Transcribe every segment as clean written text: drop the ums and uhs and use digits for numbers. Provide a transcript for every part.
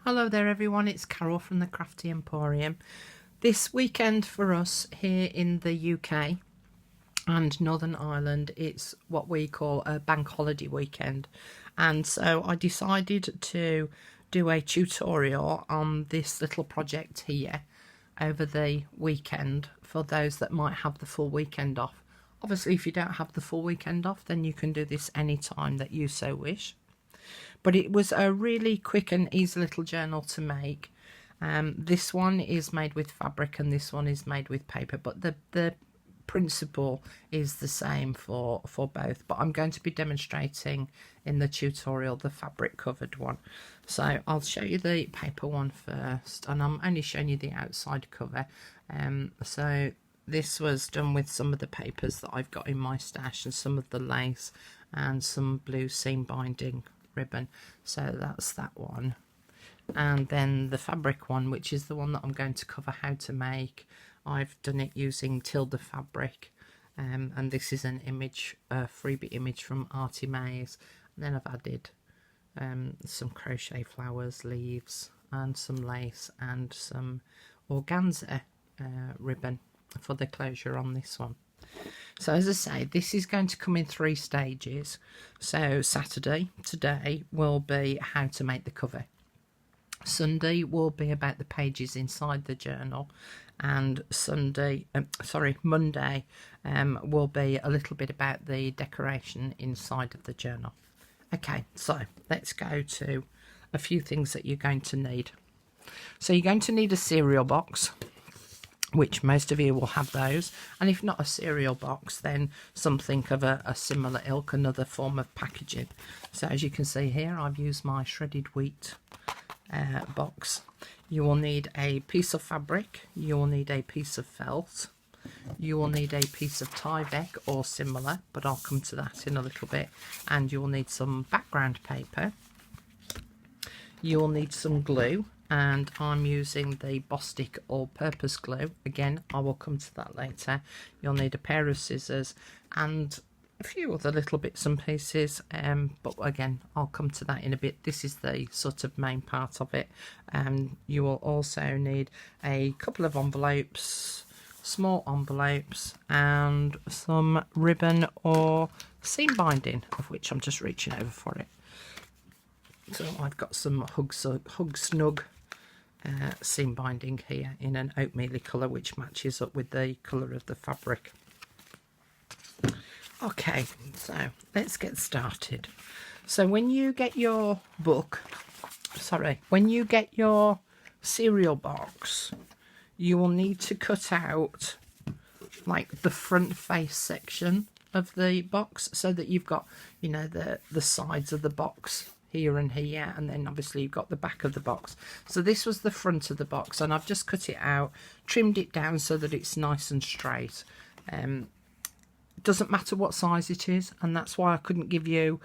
Hello there everyone, it's Carol from the Crafty Emporium. This weekend for us here in the UK and Northern Ireland, it's what we call a bank holiday weekend, and so I decided to do a tutorial on this little project here over the weekend for those that might have the full weekend off. Obviously if you don't have the full weekend off, then you can do this anytime that you so wish. But it was a really quick and easy little journal to make. This one is made with fabric and this one is made with paper, but the principle is the same for both. But I'm going to be demonstrating in the tutorial the fabric covered one. So I'll show you the paper one first, and I'm only showing you the outside cover. So this was done with some of the papers that I've got in my stash and some of the lace and some blue seam binding ribbon. So that's that one, and then the fabric one, which is the one that I'm going to cover how to make. I've done it using Tilda fabric, and this is an image, a freebie image from Artie Mays. And then I've added some crochet flowers, leaves, and some lace and some organza ribbon for the closure on this one. So as I say, this is going to come in 3 stages. So Saturday, today, will be how to make the cover. Sunday will be about the pages inside the journal, and Monday will be a little bit about the decoration inside of the journal. Okay, so let's go to a few things that you're going to need. So you're going to need a cereal box, which most of you will have those, and if not a cereal box, then something of a similar ilk, another form of packaging. So as you can see here, I've used my shredded wheat box. You will need a piece of fabric, you will need a piece of felt, you will need a piece of Tyvek or similar, but I'll come to that in a little bit, and you will need some background paper. You will need some glue, and I'm using the Bostik all-purpose glue. Again, I will come to that later. You'll need a pair of scissors and a few other little bits and pieces, but again, I'll come to that in a bit. This is the sort of main part of it. You will also need a couple of envelopes, small envelopes, and some ribbon or seam binding, of which I'm just reaching over for it. So I've got some Hug Snug seam binding here in an oatmeal colour, which matches up with the colour of the fabric. Okay, so let's get started. So when you get your when you get your cereal box, you will need to cut out like the front face section of the box, so that you've got, you know, the sides of the box here and here, and then obviously you've got the back of the box. So this was the front of the box, and I've just cut it out, trimmed it down so that it's nice and straight. It doesn't matter what size it is, and that's why I couldn't give you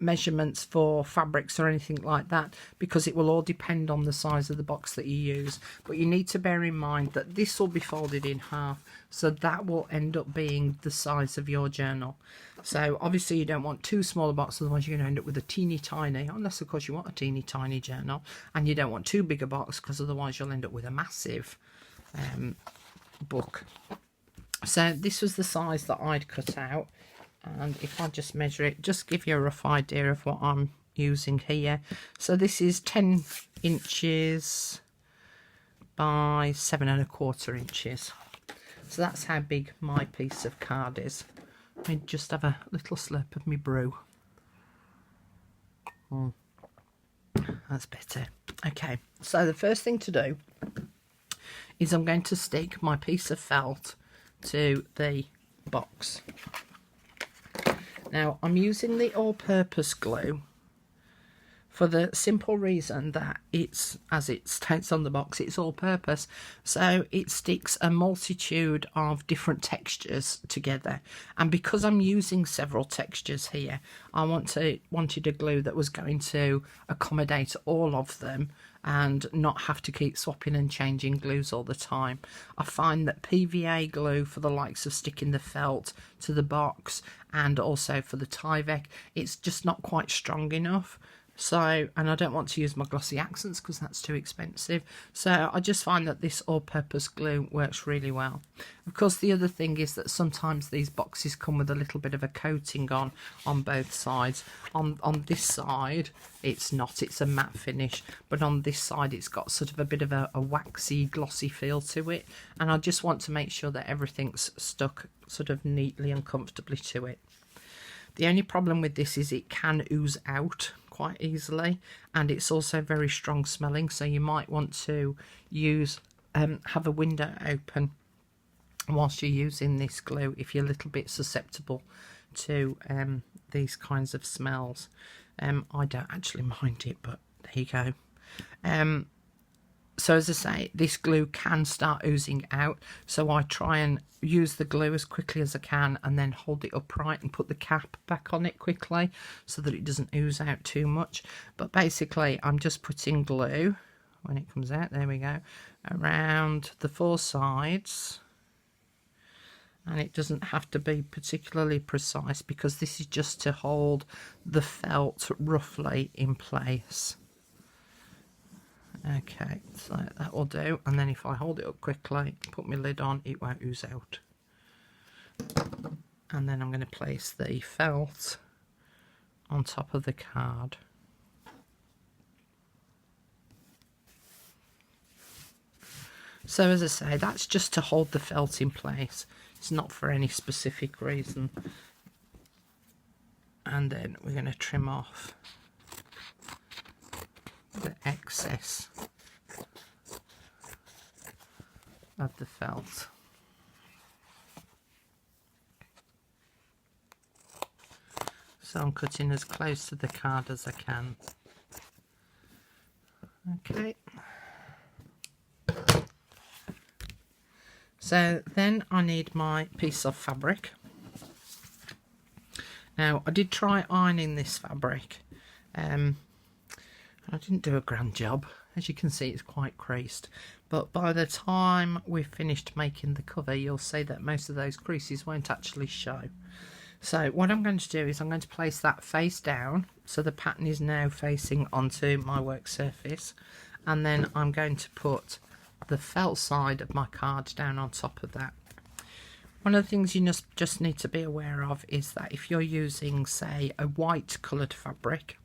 measurements for fabrics or anything like that, because it will all depend on the size of the box that you use. But you need to bear in mind that this will be folded in half, so that will end up being the size of your journal. So obviously you don't want too small a box, otherwise you're going to end up with a teeny tiny, unless of course you want a teeny tiny journal, and you don't want too big a box, because otherwise you'll end up with a massive book. So this was the size that I'd cut out, and if I just measure it, just give you a rough idea of what I'm using here. So this is 10 inches by 7¼ inches. So that's how big my piece of card is. Let me just have a little slurp of my brew. That's better. Okay, so the first thing to do is I'm going to stick my piece of felt to the box. Now I'm using the all-purpose glue for the simple reason that it's, as it states on the box, it's all-purpose, so it sticks a multitude of different textures together. And because I'm using several textures here, I wanted a glue that was going to accommodate all of them and not have to keep swapping and changing glues all the time. I find that PVA glue for the likes of sticking the felt to the box and also for the Tyvek, it's just not quite strong enough. So, and I don't want to use my glossy accents because that's too expensive. So I just find that this all-purpose glue works really well. Of course, the other thing is that sometimes these boxes come with a little bit of a coating on both sides. On this side, it's not, it's a matte finish, but on this side, it's got sort of a bit of a waxy, glossy feel to it. And I just want to make sure that everything's stuck sort of neatly and comfortably to it. The only problem with this is it can ooze out quite easily, and it's also very strong smelling, so you might want to use have a window open whilst you're using this glue if you're a little bit susceptible to these kinds of smells. I don't actually mind it, but there you go. So as I say, this glue can start oozing out, so I try and use the glue as quickly as I can and then hold it upright and put the cap back on it quickly so that it doesn't ooze out too much. But basically I'm just putting glue, when it comes out, there we go, around the four sides, and it doesn't have to be particularly precise because this is just to hold the felt roughly in place. Okay, so that will do, and then if I hold it up quickly, put my lid on, it won't ooze out. And then I'm going to place the felt on top of the card. So as I say, that's just to hold the felt in place. It's not for any specific reason. And then we're going to trim off the excess of the felt. So I'm cutting as close to the card as I can. Okay. So then I need my piece of fabric. Now I did try ironing this fabric. I didn't do a grand job. As you can see, it's quite creased, but by the time we've finished making the cover, you'll see that most of those creases won't actually show. So what I'm going to do is I'm going to place that face down, so the pattern is now facing onto my work surface, and then I'm going to put the felt side of my card down on top of that. One of the things you just need to be aware of is that if you're using, say, a white coloured fabric,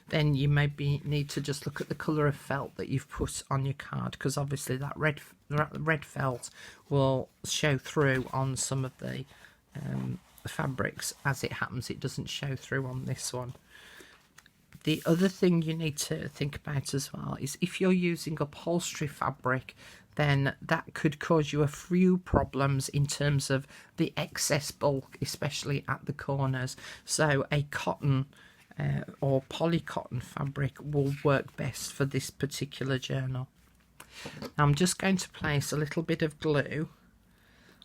then you maybe need to just look at the colour of felt that you've put on your card, because obviously that red felt will show through on some of the fabrics. As it happens, it doesn't show through on this one. The other thing you need to think about as well is if you're using upholstery fabric, then that could cause you a few problems in terms of the excess bulk, especially at the corners. So a cotton or polycotton fabric will work best for this particular journal. Now I'm just going to place a little bit of glue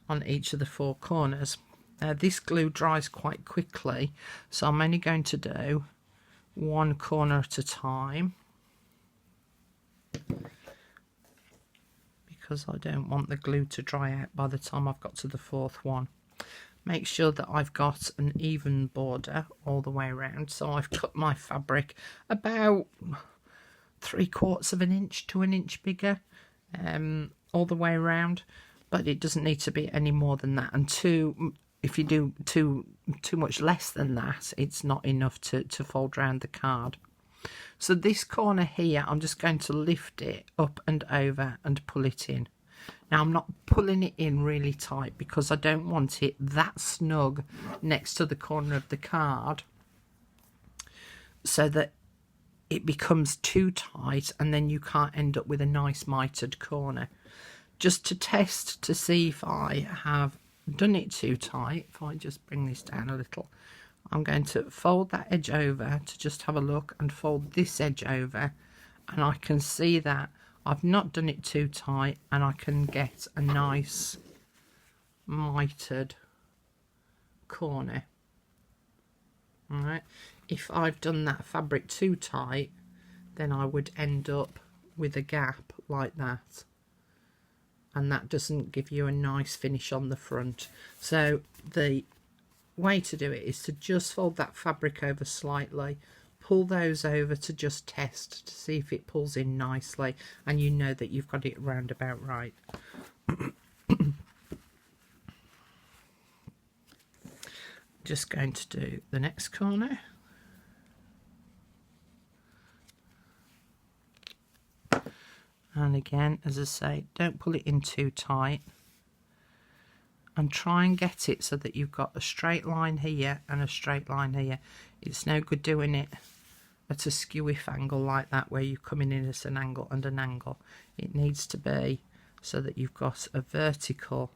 on each of the four corners. This glue dries quite quickly, so I'm only going to do one corner at a time because I don't want the glue to dry out by the time I've got to the fourth one. Make sure that I've got an even border all the way around. So I've cut my fabric about 3/4 of an inch to an inch bigger all the way around, but it doesn't need to be any more than that. And if you do too much less than that, it's not enough to fold around the card. So this corner here, I'm just going to lift it up and over and pull it in. Now I'm not pulling it in really tight because I don't want it that snug next to the corner of the card so that it becomes too tight and then you can't end up with a nice mitered corner. Just to test to see if I have done it too tight, if I just bring this down a little, I'm going to fold that edge over to just have a look and fold this edge over, and I can see that I've not done it too tight and I can get a nice mitered corner. Alright, if I've done that fabric too tight, then I would end up with a gap like that, and that doesn't give you a nice finish on the front. So the way to do it is to just fold that fabric over slightly, pull those over to just test to see if it pulls in nicely, and you know that you've got it round about right. Just going to do the next corner. And again, as I say, don't pull it in too tight. And try and get it so that you've got a straight line here and a straight line here. It's no good doing it at a skew-if angle like that, where you're coming in at an angle and an angle. It needs to be so that you've got a vertical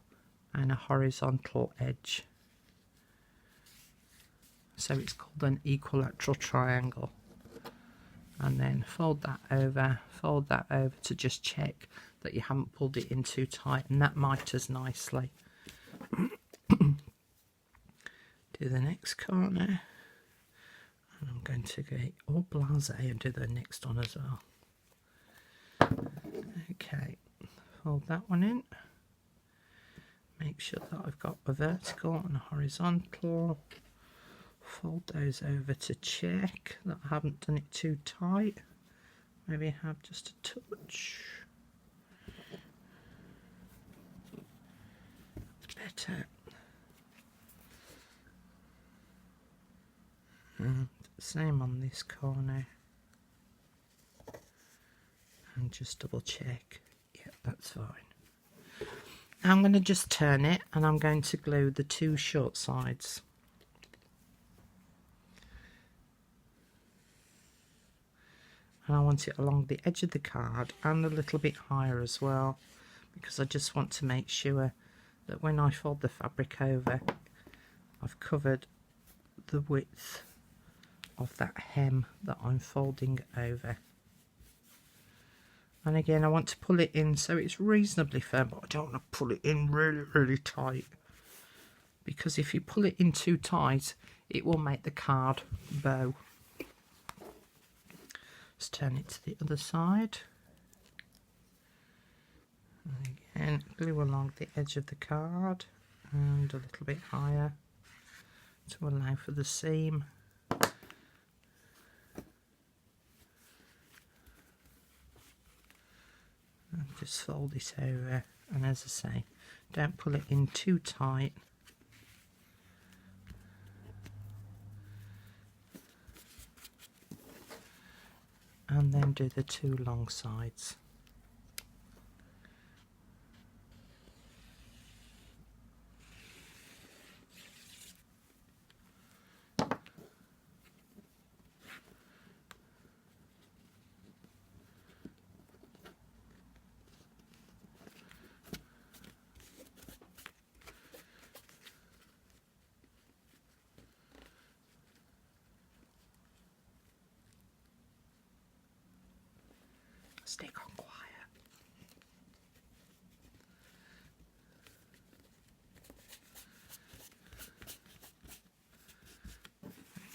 and a horizontal edge. So it's called an equilateral triangle. And then fold that over to just check that you haven't pulled it in too tight, and that miters nicely. Do the next corner, and I'm going to get all blasé and do the next one as well. Okay, fold that one in. Make sure that I've got a vertical and a horizontal. Fold those over to check that I haven't done it too tight. Maybe I have just a touch. That's better. And same on this corner. And just double check. Yeah, that's fine. Now I'm going to just turn it, and I'm going to glue the two short sides. And I want it along the edge of the card and a little bit higher as well, because I just want to make sure that when I fold the fabric over, I've covered the width of that hem that I'm folding over. And again, I want to pull it in so it's reasonably firm, but I don't want to pull it in really, really tight, because if you pull it in too tight, it will make the card bow. Let's turn it to the other side. And again, glue along the edge of the card and a little bit higher to allow for the seam. And just fold it over, and as I say, don't pull it in too tight. And then do the two long sides. Stick on quiet.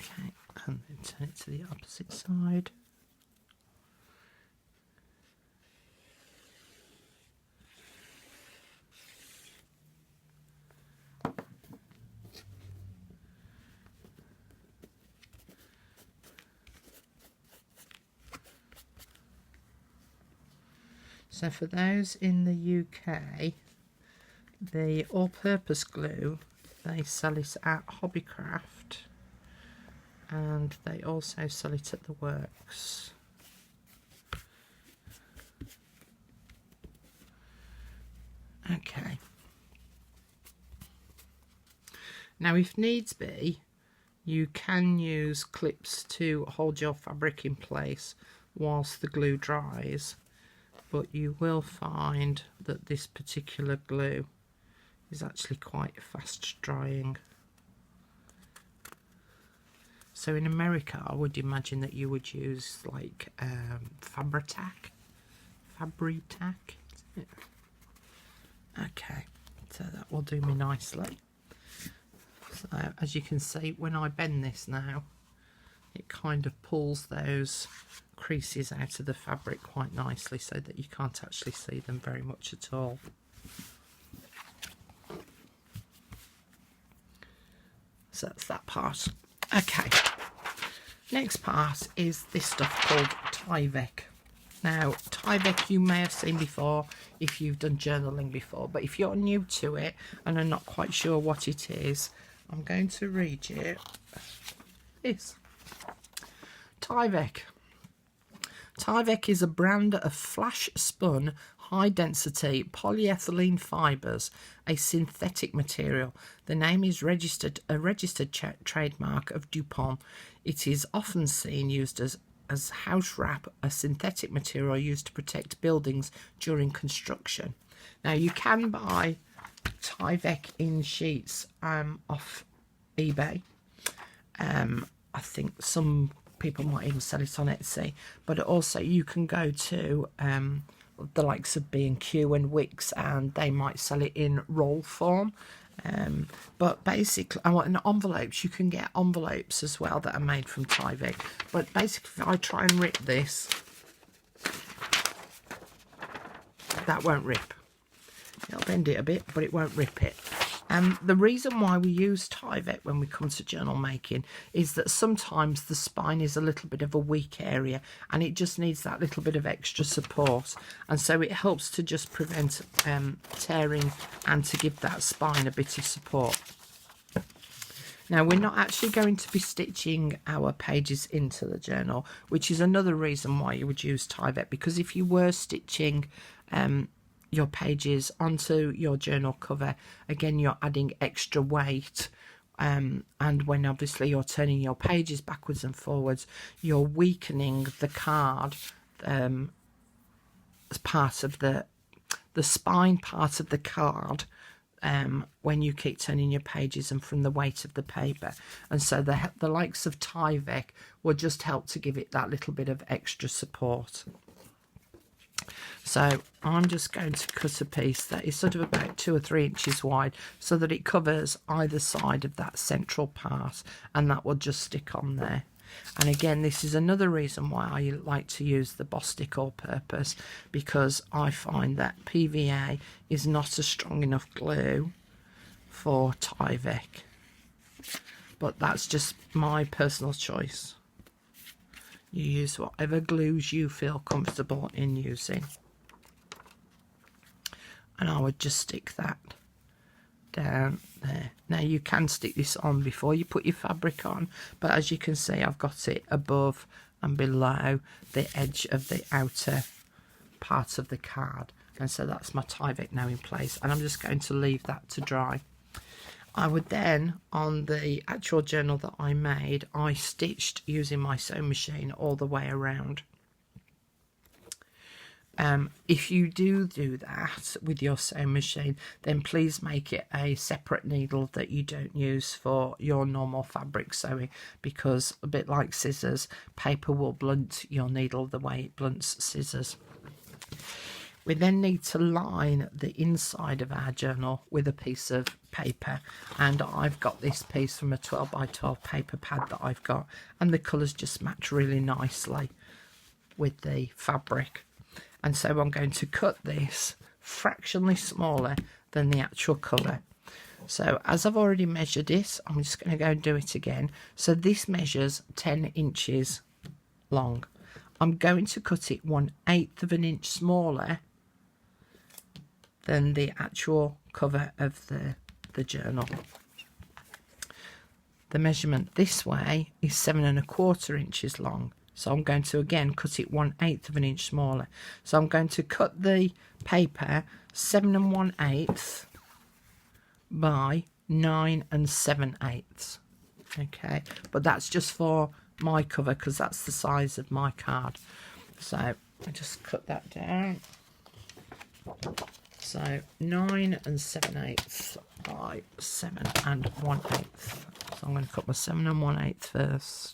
Okay, and then turn it to the opposite side. So for those in the UK, the all-purpose glue, they sell it at Hobbycraft, and they also sell it at the Works. Okay. Now if needs be, you can use clips to hold your fabric in place whilst the glue dries. But you will find that this particular glue is actually quite fast drying. So in America, I would imagine that you would use like Fabri-Tac. Okay, so that will do me nicely. So as you can see, when I bend this now, it kind of pulls those creases out of the fabric quite nicely, so that you can't actually see them very much at all. So that's that part. Okay, Next part is this stuff called Tyvek. Now, Tyvek you may have seen before if you've done journaling before, but if you're new to it and are not quite sure what it is, I'm going to read you this. Tyvek. Tyvek is a brand of flash spun high density polyethylene fibres, a synthetic material. The name is a registered trademark of DuPont. It is often seen used as house wrap, a synthetic material used to protect buildings during construction. Now you can buy Tyvek in sheets off eBay. I think some people might even sell it on Etsy, but also you can go to the likes of B&Q and Wix, and they might sell it in roll form. But basically, in envelopes, you can get envelopes as well that are made from Tyvek. But basically, if I try and rip this, that won't rip. It'll bend it a bit, but it won't rip it. The reason why we use Tyvek when we come to journal making is that sometimes the spine is a little bit of a weak area and it just needs that little bit of extra support, and so it helps to just prevent tearing and to give that spine a bit of support. Now, we're not actually going to be stitching our pages into the journal, which is another reason why you would use Tyvek, because if you were stitching your pages onto your journal cover, again you're adding extra weight, and when obviously you're turning your pages backwards and forwards, you're weakening the card as part of the spine part of the card when you keep turning your pages and from the weight of the paper. And so the likes of Tyvek will just help to give it that little bit of extra support. So I'm just going to cut a piece that is sort of about 2 or 3 inches wide so that it covers either side of that central part, and that will just stick on there. And again, this is another reason why I like to use the Boss Stick All Purpose, because I find that PVA is not a strong enough glue for Tyvek. But that's just my personal choice. You use whatever glues you feel comfortable in using. And I would just stick that down there. Now you can stick this on before you put your fabric on, but as you can see, I've got it above and below the edge of the outer part of the card. And so that's my Tyvek now in place, and I'm just going to leave that to dry. I would then, on the actual journal that I made, I stitched using my sewing machine all the way around. If you do that with your sewing machine, then please make it a separate needle that you don't use for your normal fabric sewing, because a bit like scissors, paper will blunt your needle the way it blunts scissors. We then need to line the inside of our journal with a piece of paper, and I've got this piece from a 12 by 12 paper pad that I've got, and the colours just match really nicely with the fabric. And so I'm going to cut this fractionally smaller than the actual cover. So as I've already measured it, I'm just going to go and do it again. So this measures 10 inches long. I'm going to cut it 1/8 of an inch smaller than the actual cover of the journal. The measurement this way is 7¼ inches long. So I'm going to again cut it 1/8 of an inch smaller. So I'm going to cut the paper 7 1/8 by 9 7/8. Okay, but that's just for my cover because that's the size of my card. So I just cut that down. So 9 7/8 by 7 1/8. So I'm going to cut my 7 1/8 first.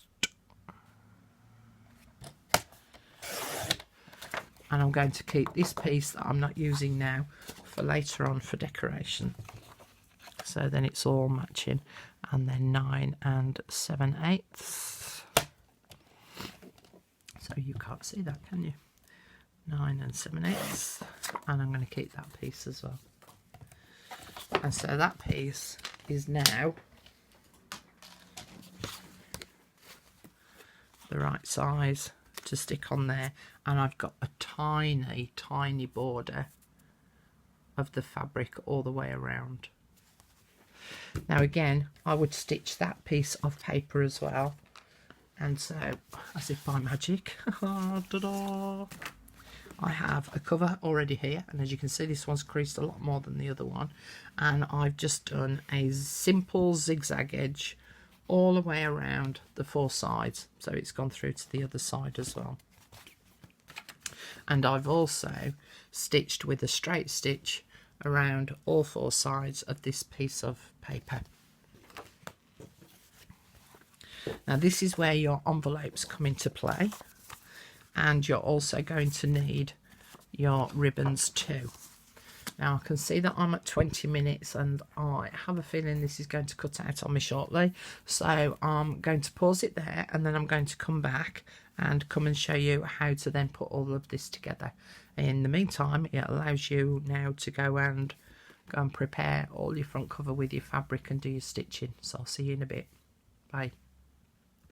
And I'm going to keep this piece that I'm not using now for later on for decoration. So then it's all matching. And then 9 7/8. So you can't see that, can you? 9 7/8. And I'm going to keep that piece as well. And so that piece is now the right size to stick on there, and I've got a tiny border of the fabric all the way around. Now again, I would stitch that piece of paper as well, and so as if by magic I have a cover already here, and as you can see this one's creased a lot more than the other one, and I've just done a simple zigzag edge all the way around the 4 sides, so it's gone through to the other side as well. And I've also stitched with a straight stitch around all 4 sides of this piece of paper. Now this is where your envelopes come into play, and you're also going to need your ribbons too. Now I can see that I'm at 20 minutes and I have a feeling this is going to cut out on me shortly, so I'm going to pause it there, and then I'm going to come back and come and show you how to then put all of this together. In the meantime, it allows you now to go and prepare all your front cover with your fabric and do your stitching. So I'll see you in a bit. Bye.